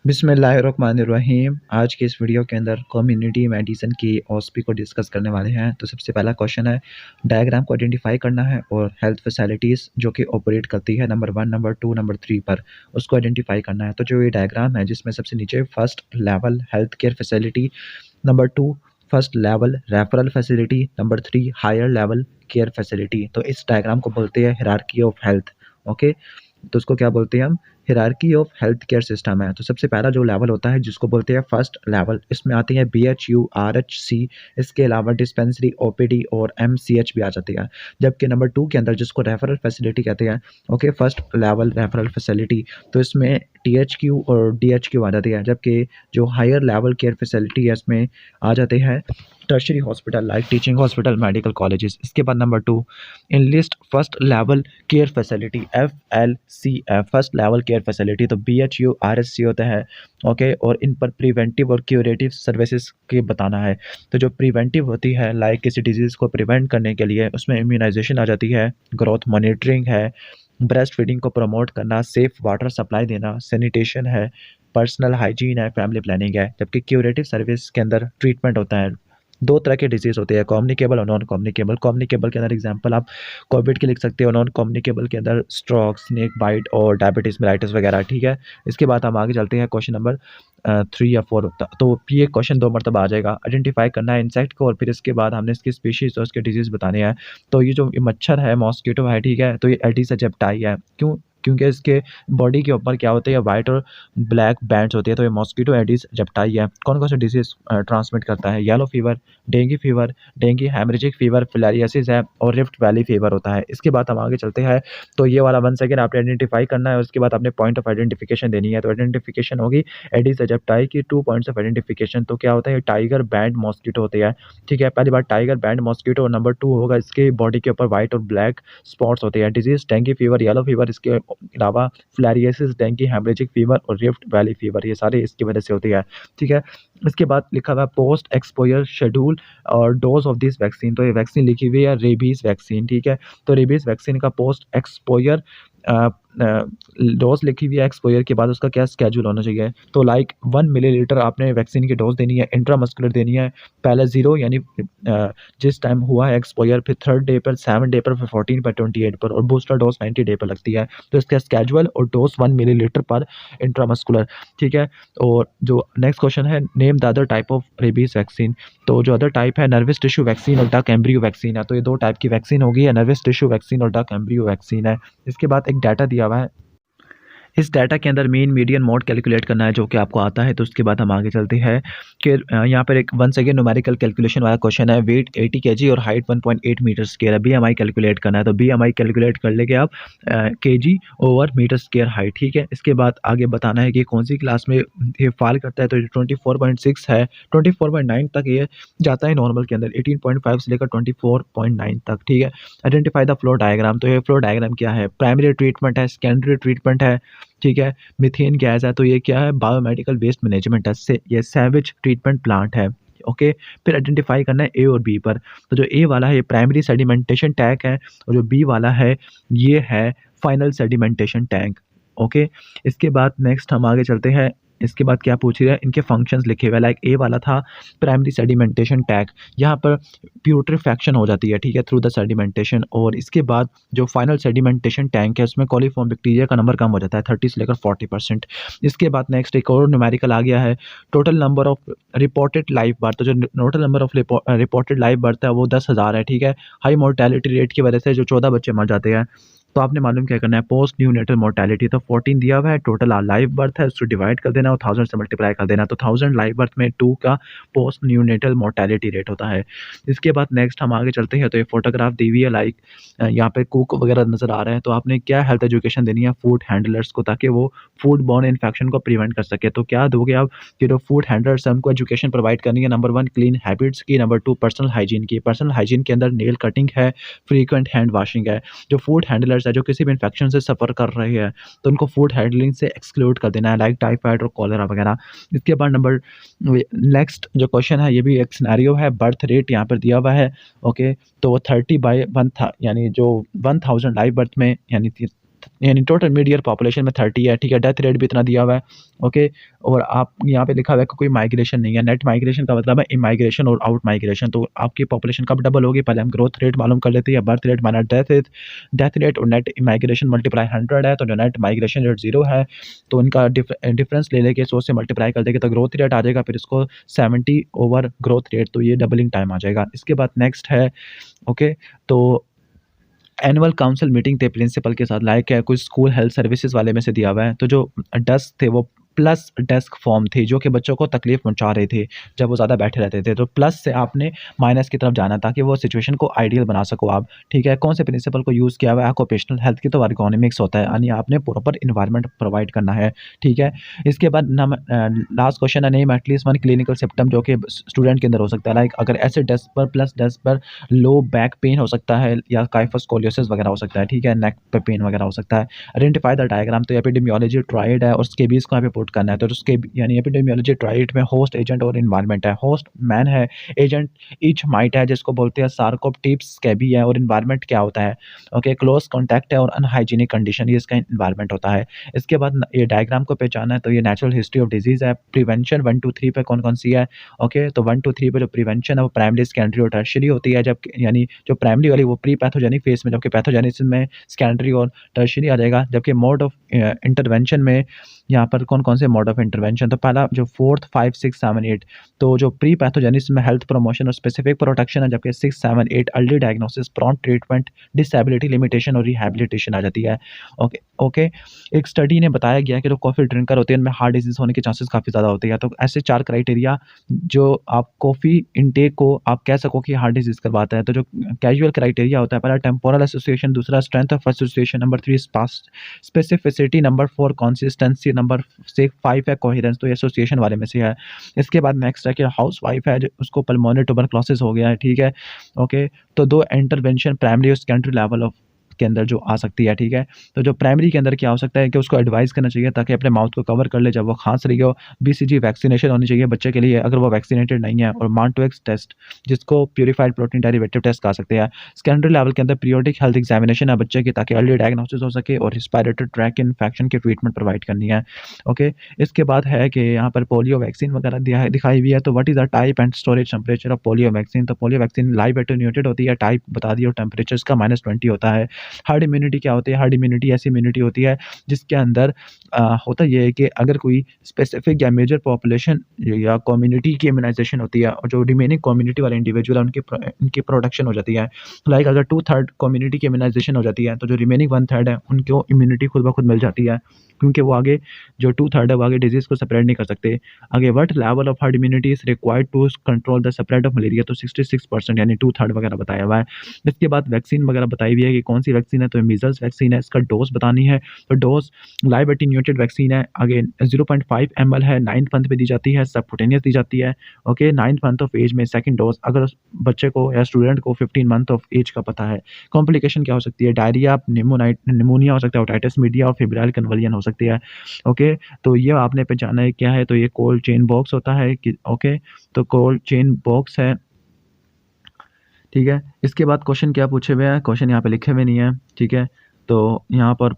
बिस्मिल्लाहिर्रहमानिर्रहीम। आज के इस वीडियो के अंदर कम्युनिटी मेडिसिन की ओएसपी को डिस्कस करने वाले हैं। तो सबसे पहला क्वेश्चन है, डायग्राम को आइडेंटिफाई करना है और हेल्थ फैसिलिटीज़ जो कि ऑपरेट करती है नंबर 1, नंबर 2, नंबर 3 पर उसको आइडेंटिफाई करना है। तो जो ये डायग्राम है जिसमें सबसे नीचे first level health care facility, number 2 first level referral facility, number 3 higher level care facility. तो इस डायग्राम को बोलते हैं हायरार्की ऑफ हेल्थ। ओके, तो उसको क्या बोलते हैं हम? Hierarchy of health care system है। तो सबसे पहला जो लेवल होता है जिसको बोलते हैं फर्स्ट लेवल, इसमें आती है BHU, RHC, इसके अलावा डिस्पेंसरी, OPD और MCH भी आ जाती है। जबकि नंबर 2 के अंदर जिसको रेफरल फैसिलिटी कहते हैं, okay, first level referral facility, तो इसमें THQ और DHQ आ जाती है। जबकि जो हायर लेवल केयर फैसिलिटी है इसमें आ जाते हैं tertiary hospital like teaching hospital, medical colleges. इसके बाद number 2 in list first level care facility, FLCF, first level care facility. तो BHU, RSC होता है, ओके, और इन पर प्रिवेंटिव और क्यूरेटिव सर्विसेज के बताना है। तो जो प्रिवेंटिव होती है लाइक किसी डिजीज़ को प्रिवेंट करने के लिए उसमें इम्यूनाइजेशन आ जाती है, ग्रोथ मॉनिटरिंग है, ब्रेस्ट फीडिंग को प्रमोट करना, सेफ वाटर सप्लाई देना, सैनिटेशन है, पर्सनल हाइजीन है, फैमिली प्लानिंग है। जबकि क्यूरेटिव सर्विस के अंदर ट्रीटमेंट होता है। दो तरह के डिजीज़ होते हैं, कम्युनिकेबल और नॉन कम्युनिकेबल। कम्युनिकेबल के अंदर एग्जांपल आप कोविड की लिख सकते हो, नॉन कम्युनिकेबल के अंदर स्ट्रोक, स्नेक बाइट और डायबिटीज़ मेलाइटिस वगैरह। ठीक है, इसके बाद हम आगे चलते हैं क्वेश्चन नंबर 3 या 4। तो ये क्वेश्चन 2 मरतबा आ जाएगा। आइडेंटिफाई करना है इंसेक्ट को और फिर इसके बाद हमने इसकी स्पीशीज़ और उसके डिजीज़ बताने हैं। तो ये जो मच्छर है मॉस्किटो है, ठीक है, तो ये एडिस एजिप्टाई है। क्यों? क्योंकि इसके बॉडी के ऊपर क्या होते हैं, वाइट और ब्लैक बैंड्स होती है। तो ये मॉस्किटो एडिस एजिप्टाई है। कौन कौन से डिजीज़ ट्रांसमिट करता है? Yellow fever, fever, dengue, haemorrhagic fever, filariasis है और रिफ्ट वैली फीवर होता है। इसके बाद हम आगे चलते हैं। तो ये वाला 1 सेकंड आपने आइडेंटिफाई करना है, उसके बाद आपने पॉइंट ऑफ आइडेंटिफिकेशन देनी है। तो आइडेंटिफिकेशन होगी एडिस एजिप्टाई की 2 पॉइंट्स ऑफ आइडेंटिफिकेशन। तो क्या होता है, टाइगर बैंड मॉस्किटो होते हैं। ठीक है, पहली बात टाइगर बैंड मॉस्किटो, और नंबर 2 होगा इसके बॉडी के ऊपर व्हाइट और ब्लैक स्पॉट्स होते हैं। Disease dengue fever, yellow fever, इसके अलावा फिलारियासिस, डेंगू, हेमरेजिक फीवर और रिफ्ट वैली फीवर, ये सारे इसकी वजह से होती है। ठीक है, इसके बाद लिखा हुआ है पोस्ट एक्सपोजर शेड्यूल और डोज ऑफ दिस वैक्सीन। तो ये वैक्सीन लिखी हुई है रेबीज़ वैक्सीन। ठीक है, तो रेबीज़ वैक्सीन का पोस्ट एक्सपोजर डोज लिखी हुई है, एक्सपोजर के बाद उसका क्या स्केड्यूल होना चाहिए। तो लाइक 1 मिलीलीटर आपने वैक्सीन की डोज देनी है, इंट्रामस्कुलर देनी है। पहले 0 यानी जिस टाइम हुआ है एक्सपोजर, फिर 3rd डे पर, 7 डे पर, फिर 14 पर, 28 पर, और बूस्टर डोज 90 डे पर लगती है। तो इसका स्केड्यूल और डोज 1 मिलीलीटर पर इंट्रामस्कुलर। ठीक है, और जो नेक्स्ट क्वेश्चन है, name the other type of rabies vaccine. तो जो अदर टाइप है नर्वस टिश्यू वैक्सीन और डक एम्ब्रियो वैक्सीन है। तो ये 2 टाइप की वैक्सीन होगी, या नर्वस टिश्यू वैक्सीन और डक एम्ब्रियो वैक्सीन है। इसके बाद एक डाटा दिया हुआ है, इस डाटा के अंदर मीन मीडियन मोड कैलकुलेट करना है जो कि आपको आता है। तो उसके बाद हम आगे चलते हैं कि यहाँ पर एक 1 सेकेंड न्यूमेरिकल कैलकुलेशन वाला क्वेश्चन है। वेट 80 kg और हाइट 1.8 मीटर स्क्वायर है। BMI कैलकुलेट करना है। तो BMI कैलकुलेट कर लेंगे आप kg over metre square height. ठीक है, इसके बाद आगे बताना है कि कौन सी क्लास में ये फॉल करता है। तो 24.6 है, 24.9 तक ये जाता है नॉर्मल के अंदर, 18.5 से लेकर 24.9 तक। ठीक है, आइडेंटिफाई द फ्लो डायग्राम। तो ये फ्लो डायग्राम क्या है? प्राइमरी ट्रीटमेंट है, सेकेंडरी ट्रीटमेंट है, ठीक है, मीथेन गैस है। तो ये क्या है? बायोमेडिकल वेस्ट मैनेजमेंट है, ये सैवेज ट्रीटमेंट प्लांट है। ओके, फिर आइडेंटिफाई करना है ए और बी पर। तो जो ए वाला है ये प्राइमरी सेडिमेंटेशन टैंक है, और जो बी वाला है ये है फाइनल सेडिमेंटेशन टैंक। ओके, इसके बाद नेक्स्ट हम आगे चलते हैं। इसके बाद क्या पूछ रहा है, इनके फंक्शंस लिखे हुए, लाइक ए वाला था प्राइमरी सेडिमेंटेशन टैंक, यहाँ पर प्यूट्रिफैक्शन हो जाती है, ठीक है, थ्रू द सेडिमेंटेशन। और इसके बाद जो फाइनल सेडिमेंटेशन टैंक है उसमें कॉलीफॉर्म बैक्टीरिया का नंबर कम हो जाता है 30 से लेकर 40%। इसके बाद नेक्स्ट एक और न्यूमेरिकल आ गया है, total number of reported live birth. तो जो total number of reported live birth है वो 10,000 है। ठीक है, हाई मोर्टेलिटी रेट की वजह से जो 14 बच्चे मर जाते हैं। तो आपने मालूम क्या करना है, पोस्ट न्यूनेटल मोर्टेलिटी। तो 14 दिया हुआ है, टोटल लाइव बर्थ है, उसको डिवाइड कर देना और 1000 से मल्टीप्लाई कर देना। तो 1000 लाइव बर्थ में 2 का पोस्ट न्यूनेटल मोर्टेलिटी रेट होता है। इसके बाद नेक्स्ट हम आगे चलते हैं। तो ये फोटोग्राफ दी हुई है, लाइक यहाँ पे कुक वगैरह नज़र आ रहे हैं। तो आपने क्या हेल्थ एजुकेशन देनी है फूड हैंडलर्स को, ताकि वो फूड बॉर्न इन्फेक्शन को प्रिवेंट कर सके। तो क्या दोगे आप कि जो फूड हैंडलर्स हैं उनको एजुकेशन प्रोवाइड करनी है। नंबर 1 क्लीन हैबिट्स की, नंबर 2 पर्सनल हाइजीन की। पर्सनल हाइजीन के अंदर नेल कटिंग है, फ्रीक्वेंट हैंड वॉशिंग है। जो फूड हैंडलर्स है जो किसी भी इन्फेक्शन से सफ़र कर रहे हैं तो उनको फूड हैंडलिंग से एक्सक्लूड कर देना है, लाइक टाइफाइड और कॉलरा वगैरह। इसके बाद नंबर नेक्स्ट जो क्वेश्चन है ये भी एक सिनेरियो है, बर्थ रेट यहाँ पर दिया हुआ है। ओके, तो वो 30/1 था, यानी जो 1000 लाइव बर्थ में यानी यानी टोटल मिड ईयर पॉपुलेशन में 30 है, ठीक है, डेथ रेट भी इतना दिया हुआ है, ओके। और आप यहाँ पे लिखा हुआ है कि कोई माइग्रेशन नहीं है। नेट माइग्रेशन का मतलब है इमाइग्रेशन और आउट माइग्रेशन। तो आपकी पॉपुलेशन कब डबल होगी, पहले हम ग्रोथ रेट मालूम कर लेते हैं, birth rate minus death rate और नेट इमाइग्रेशन मल्टीप्लाई 100 है, तो जो नेट माइग्रेशन रेट 0 है, तो इनका डिफरेंस ले लेके 100 से मल्टीप्लाई कर देंगे तो ग्रोथ रेट आ जाएगा, फिर इसको 70 ओवर ग्रोथ रेट, तो ये डबलिंग टाइम आ जाएगा। इसके बाद नेक्स्ट है, ओके, तो एनुअल काउंसिल मीटिंग थे प्रिंसिपल के साथ, लाइक है कुछ स्कूल हेल्थ सर्विसेज वाले में से दिया हुआ है, तो जो डेस्क थे वो प्लस डेस्क फॉर्म थी जो कि बच्चों को तकलीफ पहुंचा रही थी जब वो ज़्यादा बैठे रहते थे, तो प्लस से आपने माइनस की तरफ जाना ताकि वो सिचुएशन को आइडियल बना सको आप, ठीक है। कौन से प्रिंसिपल को यूज़ किया हुआ है, ऑक्यूपेशनल हेल्थ की तो एर्गोनॉमिक्स होता है, यानी आपने प्रॉपर इन्वायरमेंट प्रोवाइड करना है, ठीक है। इसके बाद लास्ट क्वेश्चन है, name at least one clinical symptom जो कि स्टूडेंट के अंदर हो सकता है, लाइक अगर ऐसे डेस्क पर प्लस डेस्क पर लो बैक पेन हो सकता है या काइफस स्कोलियोसिस वगैरह हो सकता है, ठीक है, नेक पे पेन वगैरह हो सकता है। आइडेंटिफाई द डायग्राम, तो एपिडेमियोलॉजी ट्राइड है और उसके बीच को यहाँ पे पुट करना है, तो उसके यानी एपिडेमियोलॉजी ट्राइड में होस्ट, एजेंट और इन्वायरमेंट है। होस्ट मैन है, एजेंट ईच माइट है जिसको बोलते हैं सार्कोप्टिप्स स्कैबी है, और इन्वायरमेंट क्या होता है, ओके, क्लोज कॉन्टैक्ट है और अनहाइजीनिक कंडीशन, ये इसका इन्वायरमेंट होता है। इसके बाद ये डायग्राम को पहचाना है, तो ये नेचुरल हिस्ट्री ऑफ डिजीज है। प्रिवेंशन 1 2 3 पे कौन कौन सी है, ओके, तो 1 2 3 पे जो प्रिवेंशन है वो प्राइमरी, सेकेंडरी और टर्शियरी होती है, जब यानी जो प्राइमरी वाली वो प्री पैथोजेनिक फेज में, जबकि पैथोजेनिसिस में सेकेंडरी और टर्शियरी आ जाएगा। जबकि मोड ऑफ इंटरवेंशन में यहाँ पर कौन कौन से मोड ऑफ इंटरवेंशन, तो पहला जो 4th 5 6 7 8, तो जो प्री पैथोजेनिसिस में हेल्थ प्रमोशन और स्पेसिफिक प्रोटेक्शन है, जबकि 6 7 8 early diagnosis, prompt treatment, disability limitation और रिहैबिलिटेशन आ जाती है, ओके ओके। एक स्टडी ने बताया गया है कि जो कॉफ़ी ड्रिंकर होते हैं उनमें हार्ट डिजीज़ होने के चांसेस काफ़ी ज़्यादा होते हैं, तो ऐसे 4 क्राइटेरिया जो आप कॉफ़ी इनटेक को आप कह सको कि हार्ट डिजीज़ करवाता है। तो जो कैजुअल क्राइटेरिया होता है, पहला टेम्पोरल एसोसिएशन, दूसरा strength of association, number 3 specificity, number 4 consistency, number 5 है कोहेरेंस, तो ये एसोसिएशन वाले में से है। इसके बाद नेक्स्ट है कि हाउसवाइफ है जो उसको पल्मोनरी ट्यूबरक्लोसिस हो गया है, ठीक है, ओके। तो 2 इंटरवेंशन प्राइमरी और सेकेंडरी लेवल ऑफ के अंदर जो आ सकती है, ठीक है। तो जो प्राइमरी के अंदर क्या हो सकता है कि उसको एडवाइस करना चाहिए ताकि अपने माउथ को कवर कर ले जब वो खांस रही हो। बीसीजी वैक्सीनेशन होनी चाहिए बच्चे के लिए अगर वो वैक्सीनेटेड नहीं है, और मार्टोएक्स टेस्ट जिसको प्यूरिफाइड प्रोटीन डेरिवेटिव टेस्ट कहा सकते हैं। सेकेंडरी लेवल के अंदर पीरियोडिक हेल्थ एग्जामिनेशन है बच्चे की ताकि अर्ली डायग्नोसिस हो सके और रिस्पिरेटरी ट्रैक इन्फेक्शन की ट्रीटमेंट प्रोवाइड करनी है, ओके। इसके बाद है कि यहाँ पर पोलियो वैक्सीन वगैरह दिखाई हुई है, तो what is the type and storage temperature of polio vaccine, तो पोलियो वैक्सीन लाइव एटेन्यूएटेड होती है, टाइप बता दिया, और टेम्परेचर इसका -20 होता है। हर्ड इम्यूनिटी क्या होती है, हर्ड इम्यूनिटी ऐसी इम्यूनिटी होती है जिसके अंदर होता ये है कि अगर कोई स्पेसिफिक या मेजर पॉपुलेशन या कम्युनिटी की इम्यूनाइजेशन होती है और जो रिमेनिंग कम्युनिटी वाले इंडिविजुअल है उनकी प्रोटेक्शन हो जाती है, लाइक अगर 2/3 कम्युनिटी की इम्यूनाइजेशन हो जाती है तो जो रिमेनिंग 1/3 है उनको इम्यूनिटी खुद ब खुद मिल जाती है, क्योंकि वो आगे जो 2/3 है वो आगे डिजीज़ को स्प्रेड नहीं कर सकते। आगे what level of herd immunity is required to control the spread of malaria, तो 66% यानी 2/3 वगैरह बताया हुआ है। इसके बाद वैक्सीन वगैरह बताई हुई है कि कौन सी वैक्सीन है, तो मीज़ल्स वैक्सीन है, इसका डोज़ बतानी है, तो डोज़ लाइव एटेन्यूएटेड वैक्सीन है, आगे 0.5 ml है, 9th मंथ पे दी जाती है, सबक्यूटेनियस दी जाती है, okay. 9th month of age में सेकंड डोज़ अगर उस बच्चे को या स्टूडेंट को 15 मंथ ऑफ एज का पता है। कॉम्प्लिकेशन क्या हो सकती है, डायरिया, निमोनिया हो सकता है, ओटाइटिस मीडिया और फेब्राइल कन्वल्जन हो सकती है, ओके। तो ये आपने पहचाना है क्या है, तो ये कोल्ड चेन बॉक्स होता है कि ओके, तो कोल्ड चेन बॉक्स है, ठीक है। इसके बाद क्वेश्चन क्या पूछे हुए हैं, क्वेश्चन यहाँ पे लिखे हुए नहीं है, ठीक है। तो यहाँ पर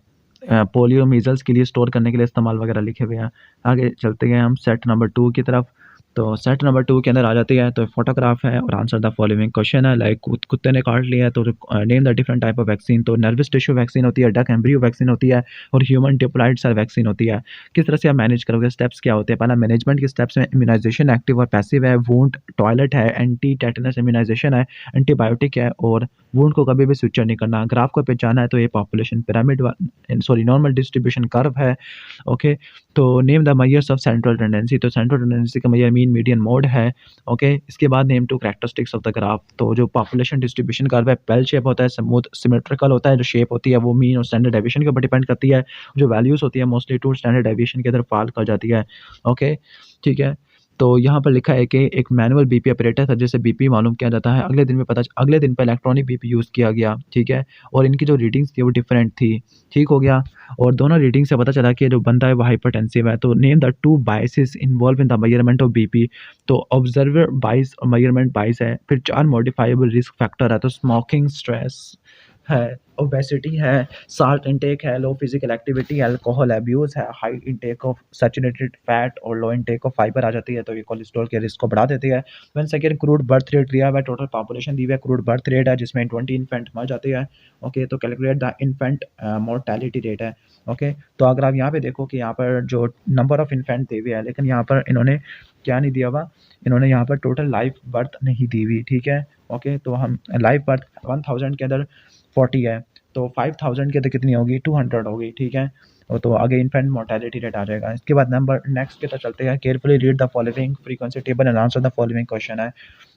पोलियो मीज़ल्स के लिए स्टोर करने के लिए इस्तेमाल वगैरह लिखे हुए हैं। आगे चलते गए हम सेट नंबर 2 की तरफ, तो सेट नंबर 2 के अंदर आ जाती है, तो फोटोग्राफ है और आंसर द फॉलोइंग क्वेश्चन है, लाइक कुत्ते ने काट लिया है तो name the different type of vaccine, तो नर्वस टिश्यू वैक्सीन होती है, डक एम्ब्रियो वैक्सीन होती है और ह्यूमन डिप्लॉइड सेल वैक्सीन होती है। किस तरह से आप मैनेज करोगे, स्टेप्स क्या होते हैं, पहला मैनेजमेंट के स्टेप्स में इम्यूनाइजेशन एक्टिव और पैसिव है, वुंड टॉयलेट है, एंटी टेटनस इम्यूनाइजेशन है, एंटीबायोटिक है, और वुंड को कभी भी स्विचर नहीं करना। ग्राफ को पहचाना है, तो ये population pyramid normal distribution curve है, ओके। तो name the measures of central tendency, तो सेंट्रल टेंडेंसी का मेजर मीन मीडियन मोड है, ओके। इसके बाद name 2 characteristics of the graph, तो जो पॉपुलेशन डिस्ट्रीब्यूशन कर्व है बेल शेप होता है, स्मूथ सिमेट्रिकल होता है, जो शेप होती है वो मीन और स्टैंडर्ड डेविएशन के ऊपर डिपेंड करती है, जो वैल्यूज़ होती है मोस्टली टू स्टैंडर्ड डेविएशन की तरफ फॉल कर जाती है, ओके, ठीक है। तो यहाँ पर लिखा है कि एक मैनुअल बीपी ऑपरेटर था जिससे बीपी मालूम किया जाता है, अगले दिन पे इलेक्ट्रॉनिक बीपी यूज़ किया गया, ठीक है, और इनकी जो रीडिंग्स थी वो डिफरेंट थी, ठीक हो गया। और दोनों रीडिंग से पता चला कि जो बंदा है वो हाइपरटेंसिव है, तो name the 2 biases involve in the measurement of BP, तो ऑब्जर्वर बायस और मेजरमेंट बायस है, फिर 4 मॉडिफाइबल रिस्क फैक्टर है, तो स्मोकिंग, स्ट्रेस, है, ओबेसिटी है, साल्ट इंटेक है, लो फिजिकल एक्टिविटी, अल्कोहल अब्यूज़ है, high intake of saturated fat और लो इंटेक ऑफ फाइबर आ जाती है, तो ये कोलेस्ट्रॉल के रिस्क को बढ़ा देती है। One second crude birth rate दिया हुआ है, टोटल पॉपुलेशन दी हुई है, क्रूड बर्थ रेट है जिसमें 20 इन्फेंट मर जाती है। ओके, तो calculate the infant mortality rate है। ओके, तो अगर आप यहाँ पे देखो कि यहाँ पर जो नंबर ऑफ इन्फेंट दिए हुए हैं, लेकिन यहाँ पर इन्होंने क्या नहीं दिया हुआ, इन्होंने यहाँ पर टोटल लाइव बर्थ नहीं दी हुई, ठीक है। ओके, तो हम लाइव बर्थ 1000 के अंदर 40 है, तो 5000 की तो कितनी होगी, 200 होगी, ठीक है। तो आगे इन्फेंट मोर्टेलिटी रेट आ जाएगा। इसके बाद नंबर नेक्स्ट की तरफ चलते हैं। Carefully read the following frequency table and answer the following question है।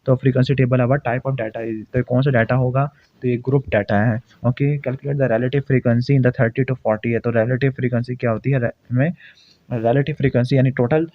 तो फ्रीक्वेंसी टेबल है, what type of data is, तो कौन सा डाटा होगा, तो ये ग्रुप डाटा है। Okay, calculate the relative frequency in the 30 to 40 है, तो रिलेटिव फ्रीक्वेंसी क्या होती है में, रिलेटिव फ्रीक्वेंसी यानी टोटल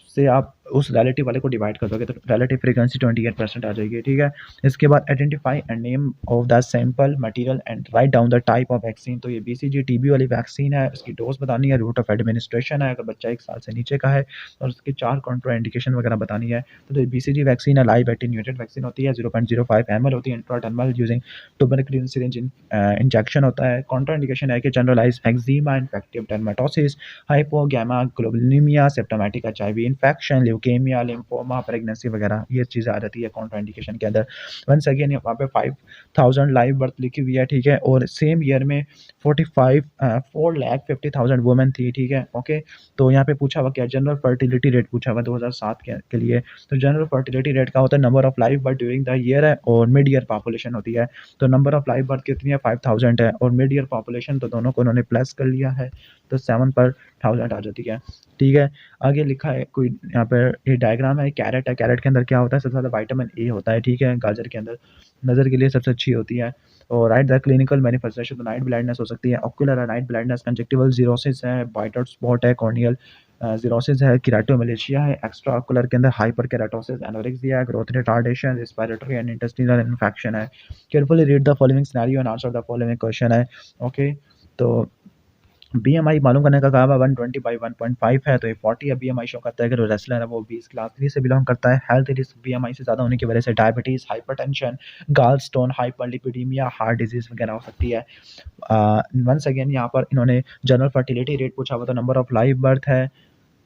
से आप उस रिलेटिव वाले को डिवाइड कर दोगे तो रिलेटिव फ्रीक्वेंसी 28% आ जाएगी, ठीक है। इसके बाद identify and name of the sample material and write down the type of vaccine, तो ये बीसीजी टीबी वाली वैक्सीन है, उसकी डोज बतानी है, रूट ऑफ एडमिनिस्ट्रेशन है अगर बच्चा 1 साल से नीचे का है, और उसके 4 काउंटर इंडिकेशन वगैरह बतानी है। तो बीसीजी वैक्सीन है, लाइव एटेन्यूएटेड वैक्सीन होती है, 0.05 ml होती है, intradermal using tuberculin syringe injection होता है। काउंटर इंडिकेशन है कि generalise eczema, infective dermatosis, hypogammaglobulinaemia, symptomatic HIV infection, leukaemia, lymphoma, pregnancy वगैरह ये चीज़ें आ जाती है काउंटर इंडिकेशन के अंदर। वंस अगेन यहाँ पे 5000 लाइव बर्थ लिखी हुई है, ठीक है, और सेम ईयर में 4,50,000 वुमेन थी, ठीक है। ओके, तो यहाँ पे पूछा हुआ क्या, जनरल फर्टिलिटी रेट पूछा हुआ 2007 के लिए। तो जनरल फर्टिलिटी रेट का होता है number of live birth during the year है, और मिड ईयर पॉपुलेशन होती है। तो नंबर ऑफ लाइव बर्थ कितनी है, 5000 है, और मिड ईयर पॉपुलेशन तो दोनों को उन्होंने प्लस कर लिया है, तो 7/1000 आ जाती है, ठीक है। आगे लिखा है कोई यहाँ पर, ये डायग्राम है, कैरेट है, कैरेट के अंदर क्या होता है, सबसे ज़्यादा विटामिन ए होता है, ठीक है। गाजर के अंदर नज़र के लिए सबसे अच्छी होती है। और राइट द क्लिनिकल मैनिफेस्टेशन, तो नाइट ब्लाइंडनेस हो सकती है, ऑक्यूलर है नाइट ब्लाइंडनेस, कंजक्टिवल जीरोसिस है, वाइट स्पॉट है, कॉर्नियल जीरोसिस है, केराटोमलेशिया है, एक्स्ट्रा ऑक्यूलर के अंदर हाइपर केराटोसिस, एनोरेक्सिया है, growth retardation, respiratory and intestinal infection है। Carefully read the following scenario and answer the following question है। ओके, तो बीएमआई मालूम करने का कहा हुआ 120/1.5 है, तो ये 40 है। बीएमआई शो करता है कि जो रेसलर है वो 20 क्लास 3 से बिलोंग करता है। हेल्थ रिस्क बीएमआई से ज़्यादा होने की वजह से डायबिटीज़, हाइपरटेंशन, गाल स्टोन, हाइपरलिपिडीमिया, हार्ट डिजीज़ वगैरह हो सकती है। वंस अगेन यहाँ पर इन्होंने जनरल फर्टिलिटी रेट पूछा हुआ, तो नंबर ऑफ लाइव बर्थ है।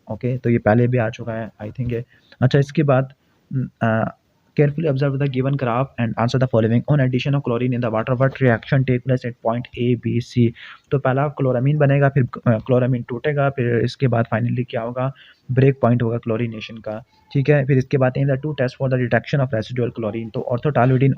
ओके, तो ये पहले भी आ चुका है आई थिंक ये। अच्छा, इसके बाद carefully observe the given graph and answer the following. On addition of chlorine in the water what reaction take place at point A B C, तो पहला क्लोरामीन बनेगा, फिर क्लोरामीन टूटेगा, फिर इसके बाद फाइनली क्या होगा, ब्रेक पॉइंट होगा क्लोरीनेशन का, ठीक है। फिर इसके बाद in the two test for the detection of residual chlorine, तो ऑर्थोटॉल्यूडिन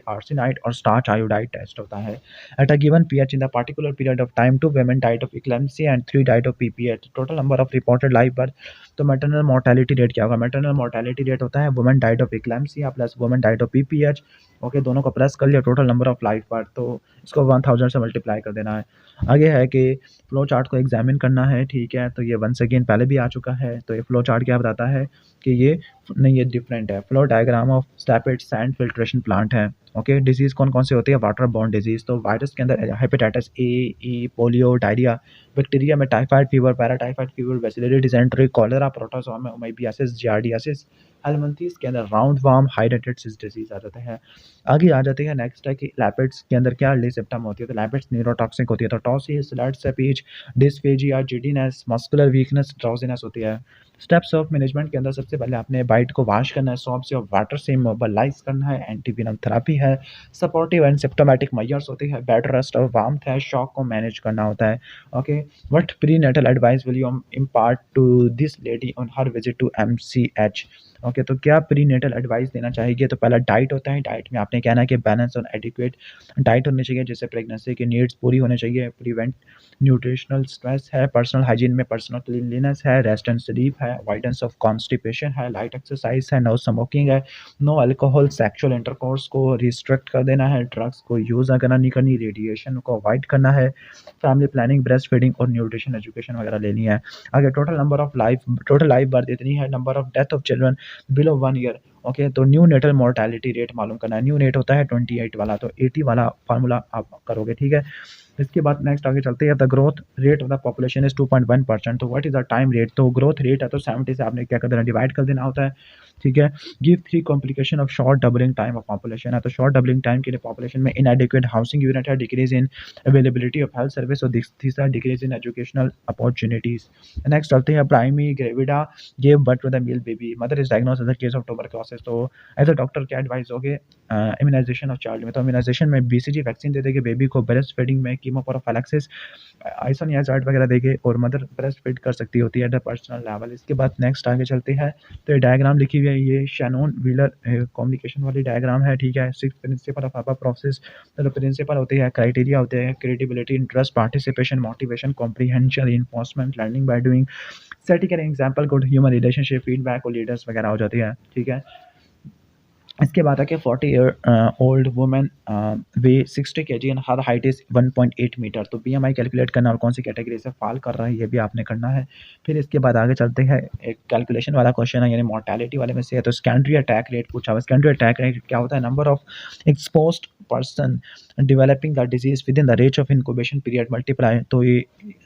आर्सेनाइड और स्टार्च आयोडाइड टेस्ट होता है। At a given pH in the particular period of time, 2 women died of eclampsia and 3 died of PPH, total number of reported live birth. तो maternal mortality rate क्या होगा, maternal mortality rate होता है women died of eclampsia plus women died of PPH. Okay, दोनों को plus कर लिया, total number of life birth, तो इसको 1000 से मल्टीप्लाई कर देना है। आगे है कि फ्लो चार्ट को एग्जामिन करना है, ठीक है। तो ये वंस अगेन पहले भी आ चुका है। तो ये फ्लो चार्ट क्या बताता है कि ये नहीं, ये डिफरेंट है। Flow diagram of rapid sand filtration plant है। ओके, डिजीज़ कौन कौन से होती है, वाटर बॉर्न डिजीज़, तो वायरस के अंदर hepatitis A, E, polio, diarrhoea, bacteria में typhoid fever, paratyphoid fever, bacillary dysentery, cholera, protozoa में मीबियासिस, जियार्डियासिस, हेलमिंथेस के अंदर राउंड वार्म, हाइड्रेटेड डिजीज आ जाते हैं। आगे आ जाते हैं, नेक्स्ट है कि लैपिड्स के अंदर क्या लिसिप्टम होती है, तो लैपिड्स न्यूरोटॉक्सिक होती है, तो टॉसिस, लेड सेपीज, dysphagia, giddiness, muscular weakness, drowsiness होती है। स्टेप्स ऑफ मैनेजमेंट के अंदर सबसे पहले आपने बाइट को वॉश करना है, सॉप से और वाटर से मोबालाइज करना है, एंटीवेनम थेरेपी है, सपोर्टिव एंड सिम्प्टोमेटिक मेजर्स होती है, बेड रेस्ट और वार्मथ है, शॉक को मैनेज करना होता है। Okay, what prenatal advice will you impart to this lady on her visit to MCH. Okay, तो क्या प्रीनेटल एडवाइस देना चाहिए, तो पहला डाइट होता है। डाइट में आपने कहना है कि बैलेंस और एडिक्वेट डाइट होनी चाहिए, जिससे प्रेगनेंसी की नीड्स पूरी होनी चाहिए। प्रिवेंट न्यूट्रिशनल स्ट्रेस है, पर्सनल हाइजीन में पर्सनल क्लीनलीनेस है, रेस्ट एंड स्लीप है, अवॉइडेंस ऑफ कॉन्स्टिपेशन है, लाइट एक्सरसाइज है, नो स्मोकिंग है, नो अल्कोहल, सेक्सुअल इंटरकोर्स को रिस्ट्रिक्ट कर देना है, ड्रग्स को यूज़ अगर नहीं करनी, रेडिएशन को अवॉइड करना है, फैमिली प्लानिंग, ब्रेस्ट फीडिंग और न्यूट्रिशन एजुकेशन वगैरह लेनी है। आगे टोटल लाइफ बर्थ इतनी है, number of death of children below 1 year. Okay, तो न्यू नेटल मोर्टेलिटी रेट मालूम करना है। न्यू नेट होता है 28 वाला, तो 80 वाला फार्मूला आप करोगे, ठीक है। इसके बाद नेक्स्ट आगे चलते हैं, the growth rate of the population is 2.1%। तो what is the time rate, तो ग्रोथ रेट है तो 70 से आपने क्या कर देना, डिवाइड कर देना होता है, ठीक है। Give 3 complication of short doubling time of population है, तो शॉर्ट डबलिंग टाइम के लिए पॉपुलेशन में इनएडिक्वेट हाउसिंग यूनिट है, decrease in availability of health service, और तीसरा decrease in educational opportunities. Next चलते हैं, primigravida give birth to the male baby, mother is diagnosed as a case of tuberculosis. तो as a doctor क्या advice होगे immunisation of child में, तो immunisation में बीसीजी वैक्सीन दे देंगे baby को, ब्रेस्ट फीडिंग में कीमोप्रोफाइलैक्सिस आइसोनियाजाइड वगैरह देंगे, और मदर ब्रेस्ट फीड कर सकती होती है एट द पर्सनल लेवल। इसके बाद नेक्स्ट आगे चलते हैं, तो ये डायग्राम लिखी हुई है, ये शैनॉन व्हीलर कम्युनिकेशन वाली डायग्राम है, ठीक है। 6 प्रिंसिपल ऑफ अबव प्रोसेस, तो प्रिंसिपल होते हैं, क्राइटेरिया होते हैं, creativity, interest, participation, motivation, comprehension, reinforcement, learning by doing, setting an example, good human relationship, feedback और लीडर्स वगैरह हो जाती है, ठीक है। इसके बाद है कि 40 year old women weigh 60 kg and her height is 1.8 metre, तो बीएमआई कैलकुलेट करना और कौन सी कैटेगरी से फॉल कर रहा है ये भी आपने करना है। फिर इसके बाद आगे चलते हैं, एक कैलकुलेशन वाला क्वेश्चन है, यानी मोर्टेलिटी वाले में से है, तो सेकेंडरी अटैक रेट पूछा हुआ। सेकेंडरी अटैक रेट क्या होता है, number of exposed person developing the disease with in the range of incubation period multiply, तो ये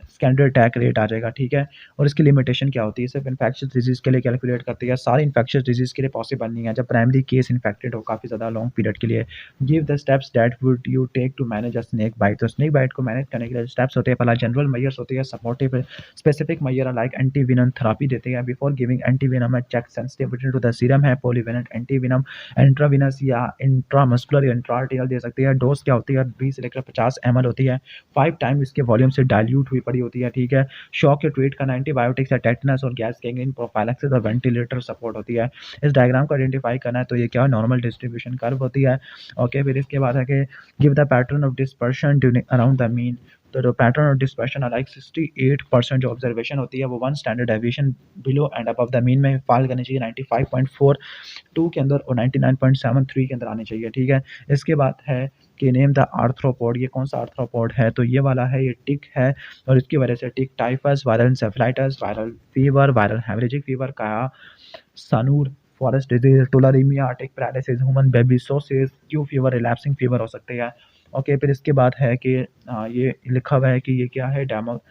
सेकेंडरी अटैक रेट आ जाएगा, ठीक है। और इसकी लिमिटेशन क्या होती है, सिर्फ इन्फेक्शियस डिजीज के लिए कैलकुलेट करती है, सारी इन्फेक्शियस डिजीज के लिए पॉसिबल नहीं है, जब प्राइमरी केस इन्फेक्टेड हो काफ़ी ज़्यादा लॉन्ग पीरियड के लिए। Give the steps that would you take to manage a snake bite, तो स्नेक बाइट को मैनेज करने के लिए स्टेप्स होते हैं, पहला जनरल मेजर्स होती है, supportive specific measure like anti venom therapy देते हैं, बिफोर गिविंग एंटी विनम है check sensitivity to the serum है, पॉलीवेलेंट एंटी विनम इंट्राविनस या इंट्रामस्कुलर या इंट्राआर्टियल दे सकते हैं। डोज क्या होती है, 20 से लेकर 50 ml होती है, 5 टाइम इसके वॉल्यूम से डाइल्यूट हुई पड़ी होती है, ठीक है। शॉक के ट्रीट करना, एंटीबायोटिक्स या टेटनस और गैस गैंग्रीन प्रोफाइलैक्सिस और वेंटिलेटर सपोर्ट होती है। इस डायग्राम को आइडेंटिफाई करना है, तो ये क्या नॉर्मल डिस्ट्रीब्यूशन कर्व होती है, ओके। फिर इसके बाद है कि give the pattern of dispersion during around the mean, तो जो पैटर्न ऑफ डिस्पर्शन है लाइक 68% जो ऑब्जर्वेशन होती है वो 1 standard deviation below and above the mean में फॉल करनी चाहिए, 95.42 के अंदर और 99.73 के अंदर आनी चाहिए, ठीक है। इसके बाद है कि नेम द आर्थ्रोपोड, ये कौन सा आर्थ्रोपोड है, तो ये वाला है, ये टिक है, और इसकी वजह से tick typhus, viral encephalitis, viral fever, viral haemorrhagic fever Kyasanur, forest disease, tularaemia, आर्टिक paralysis, human babesiosis, Q fever, relapsing fever हो सकते हैं, ओके। फिर इसके बाद है कि ये लिखा हुआ है कि ये क्या है, डेमो,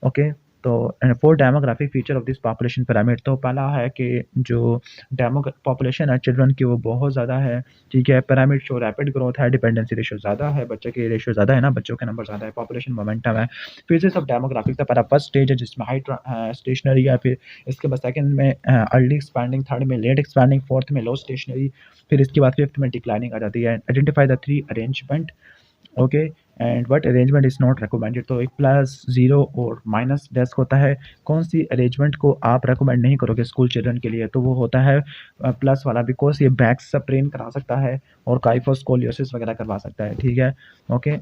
ओके। तो 4 demographic feature of this population pyramid, तो पहला है कि जो डेमो पॉपुलेशन है चिल्ड्रन की वो बहुत ज़्यादा है, ठीक है। पिरामिड शो रैपिड ग्रोथ है, डिपेंडेंसी रेशियो ज़्यादा है, बच्चे की रेशियो ज़्यादा है ना, बच्चों के नंबर ज़्यादा है, पॉपुलेशन मोमेंटम है। फेजेस ऑफ डेमोग्राफिक, तो पहला फर्स्ट स्टेज है जिसमें हाई स्टेशनरी है, फिर इसके बाद सेकंड में अर्ली एक्सपैंडिंग, थर्ड में लेट एक्सपैंडिंग, फोर्थ में लो स्टेशनरी, फिर इसके बाद फिफ्थ में डिक्लाइनिंग आ जाती है। Identify the 3 arrangement, okay, and what arrangement is not recommended, तो एक प्लस, ज़ीरो और माइनस डेस्क होता है, कौन सी अरेंजमेंट को आप रिकमेंड नहीं करोगे स्कूल चिल्ड्रन के लिए, तो वो होता है प्लस वाला, बिकॉज ये बैक स्प्रेन करा सकता है और काइफोस्कोलियोसिस वगैरह करवा सकता है, ठीक है, ओके।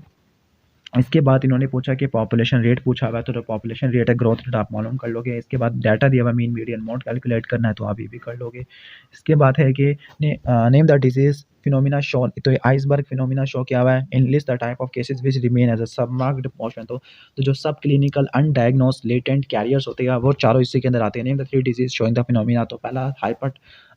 इसके बाद इन्होंने पूछा कि पॉपुलेशन रेट पूछा हुआ है, तो जो पॉपुलेशन रेट है ग्रोथ रेट आप मालूम कर लोगे। इसके बाद डाटा दिया हुआ मीन मीडियन मोड कैलकुलेट करना है, तो आप ये भी कर लोगे। इसके बाद है कि name the disease phenomena show, तो आइसबर्ग फिनोमिना शो किया हुआ है, in list the type of cases which remain as a submerged portion, तो जो सब क्लिनिकल अनडायग्नोस्ड लेटेंट कैरियर्स होते हैं वो चारों इसी के अंदर आते हैं। Name the 3 disease showing the phenomena, तो पहला हाइपर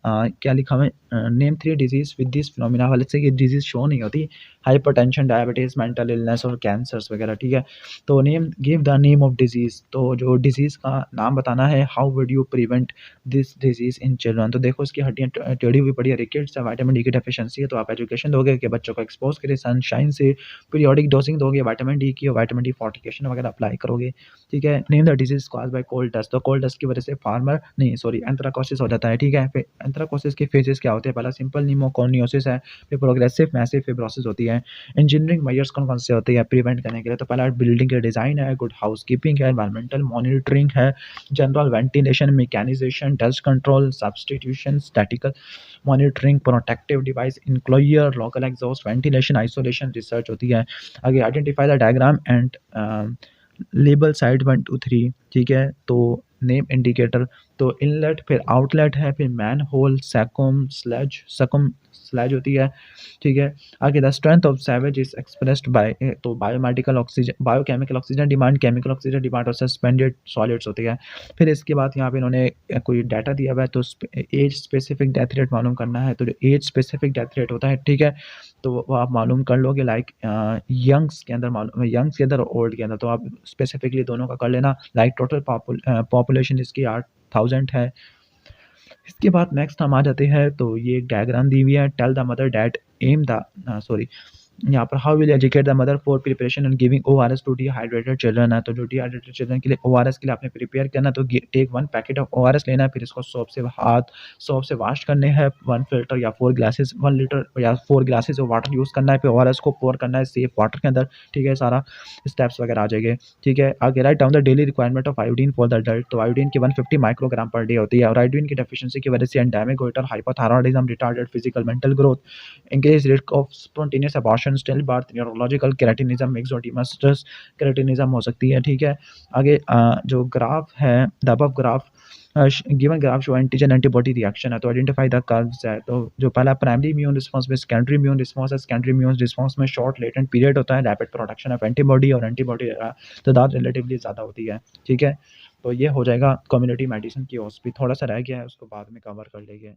क्या लिखा हुआ है, name 3 disease with this phenomena वाले से, ये डिजीज शो नहीं होती, हाइपरटेंशन, डायबिटीज़, मेंटल इलनेस और कैंसर्स वगैरह, ठीक है। तो name, give the name of disease, तो जो डिजीज़ का नाम बताना है, how would you prevent this disease in children, तो देखो इसकी हड्डियाँ टेढ़ी हुई पड़ी है, रिकेट्स है, विटामिन डी की डेफिशिएंसी है, तो आप एजुकेशन दोगे कि बच्चों को एक्सपोज करिए सनशाइन से, पीरियोडिक डोजिंग दोगे विटामिन डी की और विटामिन डी फोर्टिफिकेशन वगैरह अप्लाई करोगे, ठीक है। Name the disease caused by cold dust, तो कोल्ड डस्ट की वजह से फार्मर नहीं सॉरी एंथ्राकोसिस हो जाता है, ठीक है। फिर एंथ्राकोसिस के फेजेस क्या होते हैं, पहला सिंपल निमोकोनियोसिस है, फिर प्रोग्रेसिव मैसिव फिब्रोसिस होती है। इंजीनियरिंग मेजर्स कौन-कौन से होते हैं प्रिवेंट करने के लिए, तो पहला बिल्डिंग के डिज़ाइन है, गुड हाउसकीपिंग है, एनवायरमेंटल मॉनिटरिंग है, general ventilation, mechanisation, dust control, substitution, statical monitoring, protective device, enclosure, local exhaust, ventilation, isolation research होती है। आगे identify the diagram and label side 1 2 3, ठीक है। तो नेम इंडिकेटर, तो इनलेट फिर आउटलेट है, फिर मैनहोल, सकम स्लेज होती है, ठीक है। आगे the strength of sewage is expressed by तो biochemical oxygen demand, chemical oxygen demand और सस्पेंडेड सॉलिड्स होती है। फिर इसके बाद यहाँ पे इन्होंने कोई डाटा दिया हुआ है, तो एज स्पेसिफिक डेथ रेट मालूम करना है, तो जो एज स्पेसिफिक डेथ रेट होता है, ठीक है, तो वो आप मालूम कर लोगे लाइक यंग्स के अंदर और ओल्ड के अंदर, तो आप स्पेसिफिकली दोनों का कर लेना। लाइक टोटल पॉपुलेशन इसकी 8000 है। इसके बाद नेक्स्ट हम आ जाते हैं, तो ये एक डायग्राम दी हुई है, tell the mother that um the sorry यहाँ पर how will educate the mother for preparation and giving ORS to dehydrated children है, तो जो डिहाइड्रेटेड चिल्ड्रन के लिए ओआरएस के लिए आपने प्रिपेयर करना है, तो टेक 1 पैकेट ऑफ ओआरएस लेना है, फिर इसको सोप से वॉश करने हैं, 1 फिल्टर या 4 ग्लासेस 1 लीटर या 4 ग्लासेस ऑफ वाटर यूज़ करना है, फिर ओआरएस को पोर करना है सेफ वाटर के अंदर, ठीक है, सारा स्टेप्स वगैरह आ जाएंगे, ठीक है। आगे write down the daily requirement of iodine for the adult, तो आयोडीन की 150 माइक्रोग्राम पर डे होती है, और आयोडीन की डेफिशिएंसी की वजह से endemic goitre, hypothyroidism, retarded physical mental growth, increased risk of spontaneous abortion, stillbirth, neurological keratinism, ectodermal stress keratinism हो सकती है, ठीक है। आगे जो ग्राफ है, the above graph given graph show antigen antibody reaction है, तो आइडेंटिफाई द कर्व्स है, तो जो पहला प्राइमरी इम्यून रिस्पांस में सेकेंडरी इम्यून रिस्पांस है, सेकेंडरी इम्यून रिस्पांस में शॉर्ट लेटेंट पीरियड होता है, रैपिड प्रोडक्शन ऑफ एंटीबॉडी, और एंटीबॉडी तादाद रिलेटिवली ज़्यादा होती है, ठीक है। तो ये हो जाएगा कम्युनिटी मेडिसिन की ओएसपी, थोड़ा सा रह गया है, उसको बाद में कवर कर लेंगे।